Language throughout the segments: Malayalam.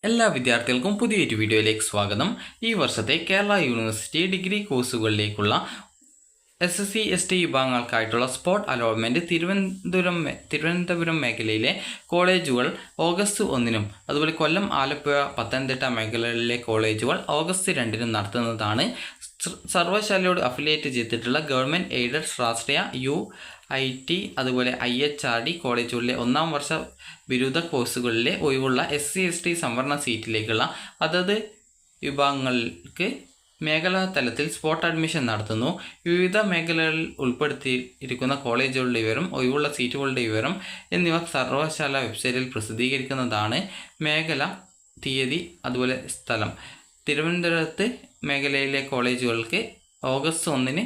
എല്ലാ വിദ്യാർത്ഥികൾക്കും പുതിയൊരു വീഡിയോയിലേക്ക് സ്വാഗതം. ഈ വർഷത്തെ കേരള യൂണിവേഴ്സിറ്റി ഡിഗ്രി കോഴ്സുകളിലേക്കുള്ള SSC ST വിഭാഗങ്ങൾക്കായിട്ടുള്ള സ്പോട്ട് അലോട്ട്മെൻറ്റ് തിരുവനന്തപുരം മേഖലയിലെ കോളേജുകൾ ഓഗസ്റ്റ് 1-നും അതുപോലെ കൊല്ലം, ആലപ്പുഴ, പത്തനംതിട്ട മേഖലകളിലെ കോളേജുകൾ ഓഗസ്റ്റ് 2-നും നടത്തുന്നതാണ്. സർവകലാശാലയോട് അഫിലിയേറ്റ് ചെയ്തിട്ടുള്ള ഗവൺമെൻറ് എയ്ഡഡ് രാഷ്ട്രീയ UIT അതുപോലെ IHRD കോളേജുകളിലെ 1-ാം വർഷ ബിരുദ കോഴ്സുകളിലെ ഒഴിവുള്ള SC ST സംവരണ സീറ്റിലേക്കുള്ള അതത് വിഭാഗങ്ങൾക്ക് മേഖലാ തലത്തിൽ സ്പോട്ട് അഡ്മിഷൻ നടത്തുന്നു. വിവിധ മേഖലകളിൽ ഉൾപ്പെടുത്തിയിരിക്കുന്ന കോളേജുകളുടെ വിവരം, ഒഴിവുള്ള സീറ്റുകളുടെ വിവരം എന്നിവ സർവകലാശാല വെബ്സൈറ്റിൽ പ്രസിദ്ധീകരിക്കുന്നതാണ്. മേഖല, തീയതി അതുപോലെ സ്ഥലം. തിരുവനന്തപുരത്ത് മേഖലയിലെ കോളേജുകൾക്ക് ഓഗസ്റ്റ് 1-ന്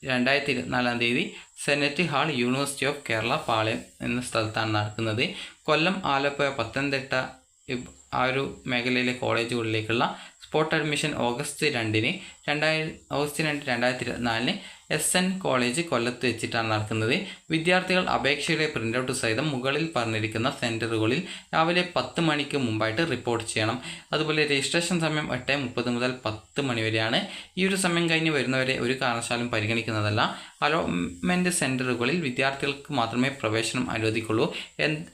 2024 senate hall, university of Kerala, Palayam എന്ന സ്ഥലത്താണ് നടക്കുന്നത്. കൊല്ലം, ആലപ്പുഴ, പത്തനംതിട്ട ആ ഒരു മേഖലയിലെ കോളേജുകളിലേക്കുള്ള സ്പോട്ട് അഡ്മിഷൻ ഓഗസ്റ്റ് 2-ന് 2024 SN കോളേജ് കൊല്ലത്ത് വെച്ചിട്ടാണ് നടക്കുന്നത്. വിദ്യാർത്ഥികൾ അപേക്ഷയുടെ പ്രിൻ്റ് സഹിതം മുകളിൽ പറഞ്ഞിരിക്കുന്ന സെൻറ്ററുകളിൽ രാവിലെ 10 മണിക്ക് മുമ്പായിട്ട് റിപ്പോർട്ട് ചെയ്യണം. അതുപോലെ രജിസ്ട്രേഷൻ സമയം 8:30 മുതൽ 10 മണി വരെയാണ്. ഈ ഒരു സമയം കഴിഞ്ഞ് വരുന്നവരെ ഒരു കാരണവശാലും പരിഗണിക്കുന്നതല്ല. അലോട്ട്മെൻറ്റ് സെൻറ്ററുകളിൽ വിദ്യാർത്ഥികൾക്ക് മാത്രമേ പ്രവേശനം അനുവദിക്കുള്ളൂ.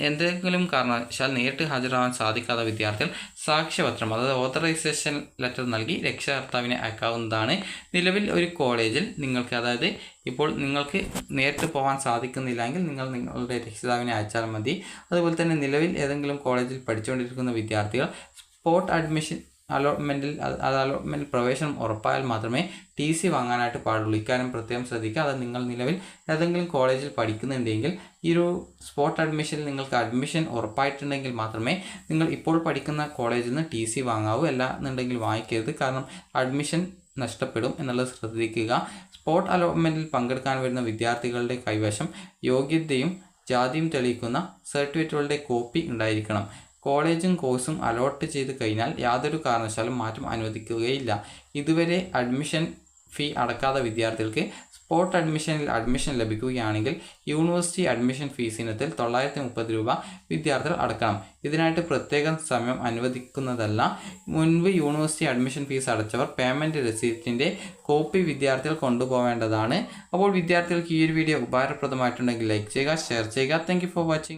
എന്തെങ്കിലും കാരണവശാൽ നേരിട്ട് ഹാജരാകാൻ സാധിക്കാത്ത വിദ്യാർത്ഥികൾ സാക്ഷ്യപത്രം അതായത് ഓതറൈസേഷൻ ലെറ്റർ നൽകി രക്ഷകർത്താവിനെ അയക്കാവുന്നതാണ്. നിലവിൽ ഒരു കോളേജിൽ നിങ്ങൾക്ക് അതായത് ഇപ്പോൾ നിങ്ങൾക്ക് നേരിട്ട് പോകാൻ സാധിക്കുന്നില്ലെങ്കിൽ നിങ്ങൾ നിങ്ങളുടെ രക്ഷിതാവിനെ അയച്ചാൽ മതി. അതുപോലെ തന്നെ നിലവിൽ ഏതെങ്കിലും കോളേജിൽ പഠിച്ചുകൊണ്ടിരിക്കുന്ന വിദ്യാർത്ഥികൾ സ്പോട്ട് അഡ്മിഷൻ അലോട്ട്മെൻറ്റ് പ്രവേശനം ഉറപ്പായാൽ മാത്രമേ TC വാങ്ങാനായിട്ട് പാടുള്ളൂ. ഇക്കാര്യം പ്രത്യേകം ശ്രദ്ധിക്കുക. അത് നിങ്ങൾ നിലവിൽ ഏതെങ്കിലും കോളേജിൽ പഠിക്കുന്നുണ്ടെങ്കിൽ ഈ ഒരു സ്പോട്ട് അഡ്മിഷനിൽ നിങ്ങൾക്ക് അഡ്മിഷൻ ഉറപ്പായിട്ടുണ്ടെങ്കിൽ മാത്രമേ നിങ്ങൾ ഇപ്പോൾ പഠിക്കുന്ന കോളേജിൽ നിന്ന് TC വാങ്ങാവൂ. അല്ല എന്നുണ്ടെങ്കിൽ വാങ്ങിക്കരുത്. കാരണം അഡ്മിഷൻ നഷ്ടപ്പെടും എന്നുള്ളത് ശ്രദ്ധിക്കുക. സ്പോട്ട് അലോട്ട്മെൻറ്റിൽ പങ്കെടുക്കാൻ വരുന്ന വിദ്യാർത്ഥികളുടെ കൈവശം യോഗ്യതയും ജാതിയും തെളിയിക്കുന്ന സർട്ടിഫിക്കറ്റുകളുടെ കോപ്പി ഉണ്ടായിരിക്കണം. കോളേജും കോഴ്സും അലോട്ട് ചെയ്ത് കഴിഞ്ഞാൽ യാതൊരു കാരണവശാലും മാറ്റം അനുവദിക്കുകയില്ല. ഇതുവരെ അഡ്മിഷൻ ഫീ അടക്കാത്ത വിദ്യാർത്ഥികൾക്ക് സ്പോട്ട് അഡ്മിഷനിൽ അഡ്മിഷൻ ലഭിക്കുകയാണെങ്കിൽ യൂണിവേഴ്സിറ്റി അഡ്മിഷൻ ഫീസ് ഇനത്തിൽ 930 രൂപ വിദ്യാർത്ഥികൾ അടക്കണം. ഇതിനായിട്ട് പ്രത്യേകം സമയം അനുവദിക്കുന്നതല്ല. മുൻപ് യൂണിവേഴ്സിറ്റി അഡ്മിഷൻ ഫീസ് അടച്ചവർ പേയ്മെൻറ്റ് റെസീപ്റ്റിൻ്റെ കോപ്പി വിദ്യാർത്ഥികൾ കൊണ്ടുപോകേണ്ടതാണ്. അപ്പോൾ വിദ്യാർത്ഥികൾക്ക് ഈ ഒരു വീഡിയോ ഉപകാരപ്രദമായിട്ടുണ്ടെങ്കിൽ ലൈക്ക് ചെയ്യുക, ഷെയർ ചെയ്യുക. Thank you for watching.